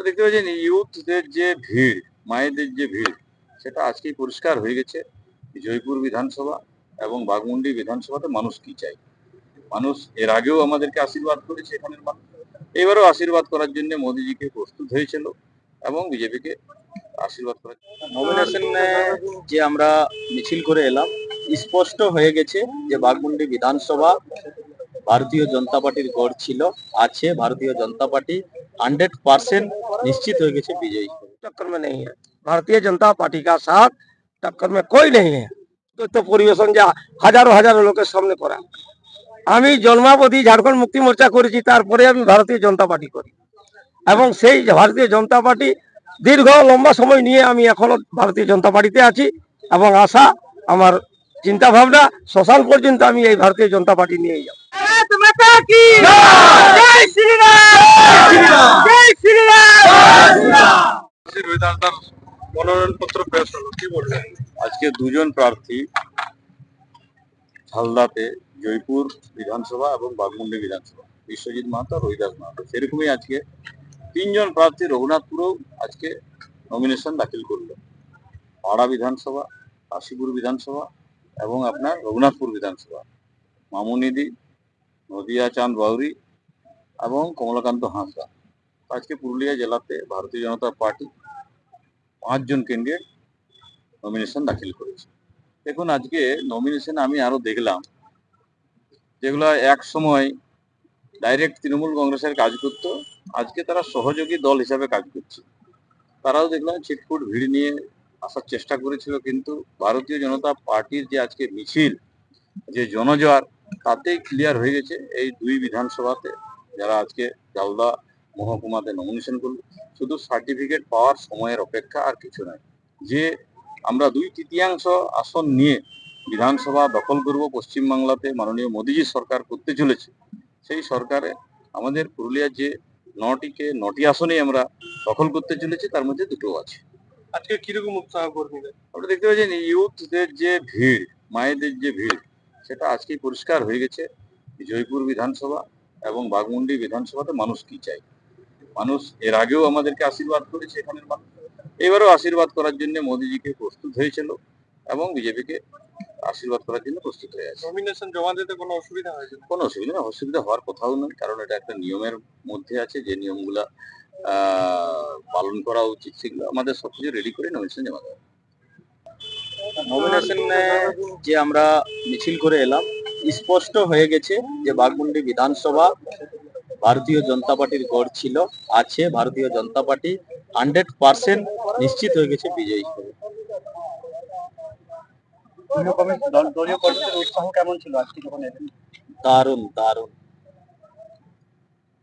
আমরা দেখতে পাচ্ছি ইউথদের যে ভিড়, মায়েদের যে ভিড়, সেটা আজকেই পরিষ্কার হয়ে গেছে। জয়পুর বিধানসভা এবং বাঘমুন্ডি বিধানসভাতে মানুষ কি চাই। মানুষ এর আগেও আমাদেরকে আশীর্বাদ করেছে এখানের মানুষ, এবারও আশীর্বাদ করার জন্য মোদিজিকে প্রস্তুত হয়েছিল এবং বিজেপিকে আশীর্বাদ করার নমিনেশনে যে আমরা মিছিল করে এলাম, স্পষ্ট হয়ে গেছে যে বাঘমুন্ডি বিধানসভা भारतीय जनता पार्टी गढ़ छिलो আছে भारतीय जनता पार्टी 100% निश्चित हो गए विजयी। टक्कर में नहीं है, भारतीय जनता पार्टी का साथ टक्कर में कोई नहीं है। तो পরিবেশন যা হাজারো হাজারো লোকের সামনে করা। আমি জন্মাবধি ঝাড়খণ্ড মুক্তি মোর্চা করেছি, তারপরে আমি ভারতীয় জনতা পার্টি করি এবং সেই ভারতীয় জনতা পার্টি দীর্ঘ লম্বা সময় নিয়ে আমি এখনো ভারতীয় জনতা পার্টিতে আছি এবং আশা আমার চিন্তা ভাবনা শ্মশান পর্যন্ত আমি এই ভারতীয় জনতা পার্টি নিয়ে যাব। মনোনয়নপত্র পেশ হলো, কি বলবেন? আজকে দুজন প্রার্থী ঝালদাতে, জয়পুর বিধানসভা এবং বাঘমুন্ডি বিধানসভা, বিশ্বজিৎ মাহাতো, রহিদাস মাহাতো, সেরকমই আজকে তিনজন প্রার্থী রঘুনাথপুরেও আজকে নমিনেশন দাখিল করলো। পাড়া বিধানসভা, কাশীপুর বিধানসভা এবং আপনার রঘুনাথপুর বিধানসভা, মামুনিদি, নদিয়া চাঁদ বাউরি এবং কমলাকান্ত হাঁসদা। আজকে পুরুলিয়া জেলাতে ভারতীয় জনতা পার্টি 5 জন ক্যান্ডিডেট নমিনেশন দাখিল করেছে। দেখুন, আজকে নমিনেশন আমি আরো দেখলাম যেগুলো এক সময় ডাইরেক্ট তৃণমূল কংগ্রেসের কাজ করতো, আজকে তারা সহযোগী দল হিসাবে কাজ করছে। তারাও দেখলাম ছিটফুট ভিড় নিয়ে আসার চেষ্টা করেছিল, কিন্তু ভারতীয় জনতা পার্টির যে আজকে মিছিল, যে জনজোয়ার, তাতেই ক্লিয়ার হয়ে গেছে এই দুই বিধানসভাতে যারা আজকে জালদা মহকুমাতে নমিনেশন করলো, শুধু সার্টিফিকেট পাওয়ার সময়ের অপেক্ষা, আর কিছু নয়। যে আমরা 2/3 আসন নিয়ে বিধানসভা দখল করব পশ্চিমবাংলাতে, মাননীয় মোদীজি সরকার করতে চলেছে, সেই সরকারে আমাদের পুরুলিয়ার যে 9টি আসনেই আমরা দখল করতে চলেছি, তার মধ্যে 2টো আছে। আজকে কিরকম উৎসাহ কর্মীরা? আমরা দেখতে পাচ্ছি ইউথদের যে ভিড়, মায়েদের যে ভিড়, সেটা আজকেই পরিষ্কার হয়ে গেছে। জয়পুর বিধানসভা এবং বাঘমুন্ডি বিধানসভাতে মানুষ কি চাই। মানুষ এর আগেও আমাদেরকে আশীর্বাদ করেছে এখানের মানুষ, এবারও আশীর্বাদ করার জন্য মোদিজিকে প্রস্তুত হয়েছিল এবং বিজেপিকে আশীর্বাদ করার জন্য প্রস্তুত হয়ে আছে। নমিনেশন জমা দিতে কোনো অসুবিধা হয়েছে? কোনো অসুবিধা নেই, অসুবিধা হওয়ার কথাও নয়, কারণ এটা একটা নিয়মের মধ্যে আছে, যে নিয়মগুলা পালন করা উচিত, সেগুলো আমাদের সবকিছু রেডি করে নমিনেশন জমা দেওয়া। নমিনেশনে যে আমরা মিছিল করে এলাম, স্পষ্ট হয়ে গেছে যে বাঘমুন্ডি বিধানসভা भारतीय जनता पार्टी गढ़ छिलो আছে भारतीय जनता पार्टी 100% निश्चित हो गए विजयी। দারুণ দারুণ।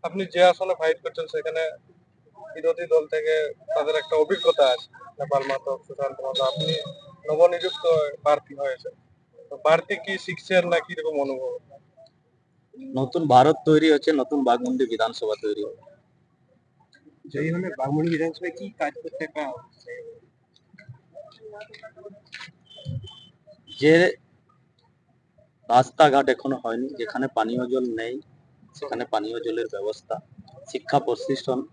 আপনি যে আসনে ফাইট করছেন সেখানে বিরোধী দল থেকে তাদের একটা অভিজ্ঞতা আছে, নেপাল মাতো, সুশান্ত মাতো, আপনি নবনিযুক্ত প্রার্থী হয়েছে, তো প্রার্থী কি শিখছেন না কিরকম অনুভব? নতুন ভারত তৈরি হচ্ছে, নতুন বাঘমুন্ডি বিধানসভা তৈরি হবে। যেইভাবে বাঘমুন্ডি বিধানসভায় কি কাজ করতে পারে, যে রাস্তাঘাট এখনো হয়নি, যেখানে পানীয় জল নেই সেখানে পানীয় জলের ব্যবস্থা, শিক্ষা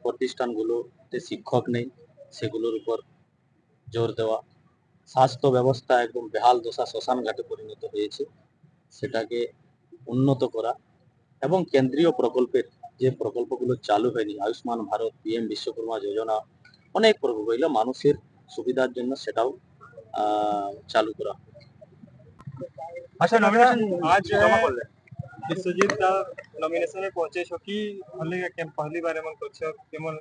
প্রতিষ্ঠানগুলোতে শিক্ষক নেই সেগুলোর উপর জোর দেওয়া, স্বাস্থ্য ব্যবস্থা একদম বেহাল দশা, শ্মশান ঘাটে পরিণত হয়েছে, সেটাকে উন্নত করা এবং কেন্দ্রীয় প্রকল্পের যে প্রকল্পগুলো চালু হয়নি, আয়ুষ্মান ভারত, PM বিশ্বকর্মা যোজনা, অনেক প্রকল্প এগুলো মানুষের সুবিধার জন্য সেটাও চালু করা। अच्छा नॉमिनेशन आज जमा करले বিশ্বজিৎ দা নমিনেশনে পৌঁছেছো, কি ভালো লাগে? কেন পহলি বার এমন করছো, কেমন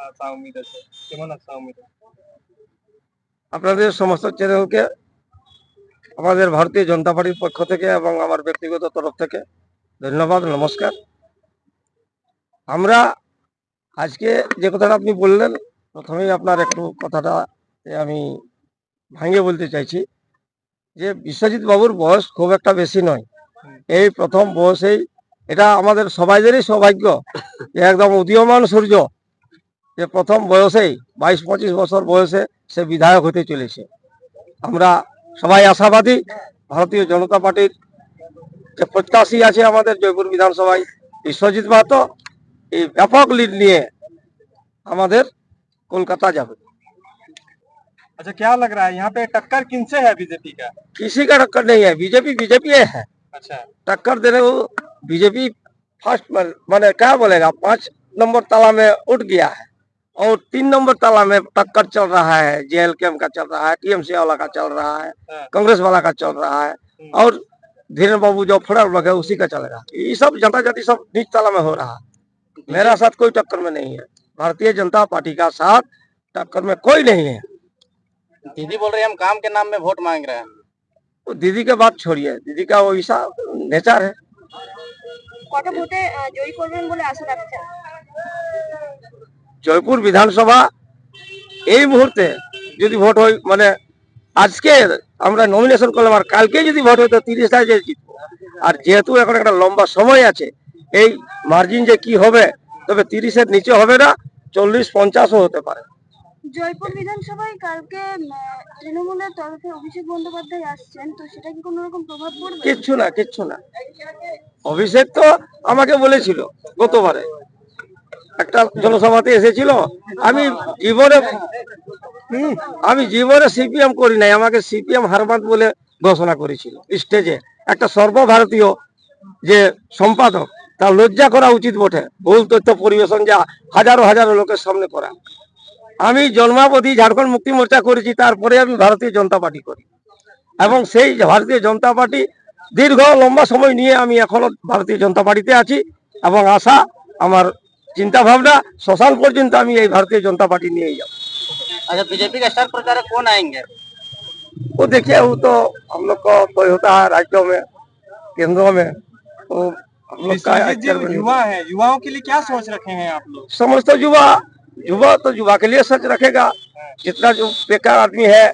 আশা উম্মীদ আছে, কেমন আশা উম্মীদ? আপনাদের সমস্ত চ্যানেলকে আমাদের ভারতীয় জনতা পার্টির পক্ষ থেকে এবং আমার ব্যক্তিগত তরফ থেকে ধন্যবাদ, নমস্কার। আমরা আজকে যে কথাটা আপনি বললেন, প্রথমেই আপনার একটু কথাটা আমি ভাঙিয়ে বলতে চাইছি যে বিশ্বজিৎ বাবুর বয়স খুব একটা বেশি নয়, এই প্রথম বয়সেই, এটা আমাদের সবাইদেরই সৌভাগ্য যে একদম উদীয়মান সূর্য, যে প্রথম বয়সেই 22-25 বছর বয়সে সে বিধায়ক হতে চলেছে। আমরা সবাই আশাবাদী, ভারতীয় জনতা পার্টির যে প্রত্যাশী আছে আমাদের জয়পুর বিধানসভায় বিশ্বজিৎ মাহাতো, এই ব্যাপক লিড নিয়ে আমাদের কলকাতা যাবে। अच्छा, क्या लग रहा है यहाँ पे टक्कर किनसे है बीजेपी का? किसी का टक्कर नहीं है, बीजेपी बीजेपी है। अच्छा, टक्कर देने को बीजेपी फर्स्ट मैंने क्या बोलेगा, 5 नंबर ताला में उठ गया है और 3 नंबर ताला में टक्कर चल रहा है। जेएलके का चल रहा है, टीएमसी वाला का चल रहा है, हाँ। कांग्रेस वाला का चल रहा है और धीरेन्द्र बाबू जो फड़ा है उसी का चलेगा। ये सब जनता जाति सब नीच ताला में हो रहा है। मेरा साथ कोई टक्कर में नहीं है। भारतीय जनता पार्टी का साथ टक्कर में कोई नहीं है। दीदी बोल रही है हम काम के नाम में वोट मांग रहे हैं। तो दीदी के बात छोड़िए, दीदी का वैसा नेचर है। কটা ভোটে জয়ী করবেন বলে আশা রাখছেন? জয়পুর বিধানসভা এই মুহূর্তে যদি ভোট হয়, মানে আজকে আমরা নমিনেশন করলাম আর কালকে যদি ভোট হয় তো 30,000 জিতবো। আর যেহেতু এখন একটা লম্বা সময় আছে, এই মার্জিন যে কি হবে, তবে 30-এর নিচে হবে না, 40-50ও হতে পারে। জয়পুর বিধানসভায় কালকে তৃণমূলের তরফে অভিষেক বন্দ্যোপাধ্যায় আসছেন, তো সেটা কি কোনো রকম প্রভাব পড়বে? কিচ্ছু না, কিচ্ছু না। অভিষেক তো আমাকে বলেছিল গতবারে একটা জনসভাতে এসেছিল, আমি জীবনে সিপিএম করি নাই, আমাকে সিপিএম হারবাদ বলে ঘোষণা করেছিল স্টেজে। একটা সর্বভারতীয় যে সম্পাদক, তার লজ্জা করা উচিত বটে। ভুল তথ্য পরিবেশন যা হাজারো হাজারো লোকের সামনে করা। আমি জন্মাবধি ঝাড়খণ্ড মুক্তি মোর্চা করেছি, তারপরে আমি ভারতীয় জনতা পার্টি করি এবং সেই ভারতীয় জনতা পার্টি দীর্ঘ লম্বা সময় নিয়ে আমি এখনো ভারতীয় জনতা পার্টিতে আছি এবং আশা, আমার চিন্তা ভাবনা শ্মশান পর্যন্ত আমি এই ভারতীয় জনতা पार्टी নিয়ে যাব। अच्छा, बीजेपी का स्टार प्रचारक कौन आएंगे? वो देखिए, वो तो हम लोग को तय होता है राज्यों में, केंद्रों में, तो हम लोग का विश्वजीत जी युवा है, युवाओं के लिए क्या सोच रखे हैं आप लोग? समझते युवा तो युवा के लिए सच रखेगा। जितना जो बेकार आदमी है,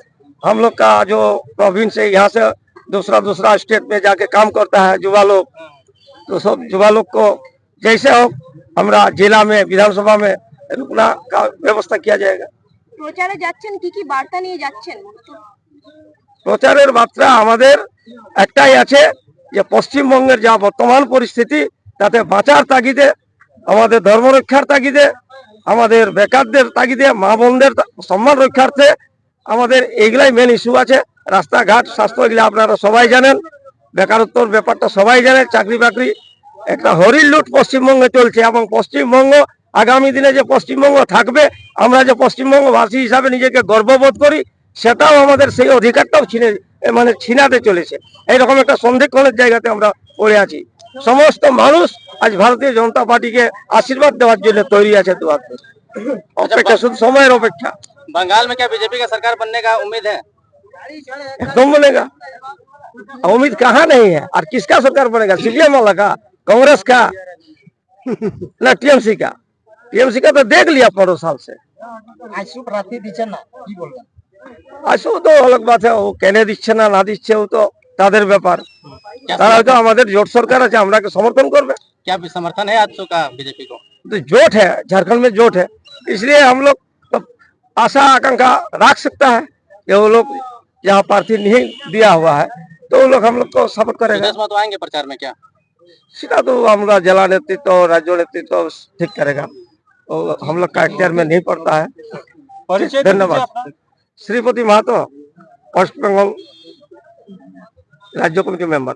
हम लोग का जो प्रोविंस है, यहाँ से दूसरा स्टेट में जाके काम करता है युवा लोग, तो सब युवा लोग को जैसे हो हमारा जिला में विधानसभा में रुकना का व्यवस्था किया जाएगा। প্রচারে যাচ্ছেন, কি কি বার্তা নিয়ে যাচ্ছেন? প্রচারের মাত্রা আমাদের একটাই আছে যে পশ্চিমবঙ্গের যা বর্তমান পরিস্থিতি, তাতে বাঁচার তাগিদে, আমাদের ধর্ম রক্ষার তাগিদে, আমাদের বেকারদের তাগিদে, মা বোনদের সম্মান রক্ষার্থে আমাদের এইগুলাই মেন ইস্যু আছে। রাস্তাঘাট, স্বাস্থ্য, এগুলো আপনারা সবাই জানেন। বেকারত্বর ব্যাপারটা সবাই জানে। চাকরি বাকরি একটা হরির লুট পশ্চিমবঙ্গে চলছে এবং পশ্চিমবঙ্গ আগামী দিনে যে পশ্চিমবঙ্গ থাকবে, আমরা যে পশ্চিমবঙ্গবাসী হিসাবে নিজেকে গর্ববোধ করি, সেটাও আমাদের সেই অধিকারটাও ছিনাতে চলেছে। এইরকম একটা সন্ধিক্ষণের জায়গাতে আমরা পড়ে আছি। সমস্ত মানুষ আজ ভারতীয় জনতা পার্টিকে আশীর্বাদ দেওয়ার জন্য তৈরি আছে। দুয়ার অপেক্ষা, শুধু সময়ের অপেক্ষা। बंगाल में क्या बीजेपी का सरकार बनने का उम्मीद है? एकदम बनेगा। उम्मीद कहाँ नहीं है। और किसका सरकार बनेगा? सीपीएम वाला का, कांग्रेस का ना टीएमसी का? टीएमसी का तो देख लिया 15 साल से। আইসু প্রার্থী দিচ্ছেন না, কি বলবেন? আসো তো अलग बात है, ও কেন দিচ্ছে না না দিচ্ছে ও তো তাদের ব্যাপার। তারা হয়তো আমাদের জোট সরকার আছে, আমরাকে সমর্থন করবে। क्या भी समर्थन है 800 का बीजेपी को? तो जोट है, झारखंड में जोट है, इसलिए हम लोग तो आशा आकांक्षा रख सकता है कि वो लोग यहाँ प्रार्थी नहीं दिया हुआ है तो वो लोग हम लोग को सपोर्ट करेगा। विदेश में तो आएंगे प्रचार में क्या? सीधा तो हमारा जिला नेतृत्व और राज्य नेतृत्व ठीक करेगा, तो हम लोग का इख्तियार में नहीं पड़ता है। परिचय दीजिए धन्यवाद। अपना। श्रीपति महतो, वेस्ट बंगाल राज्य कमेटी मेंबर।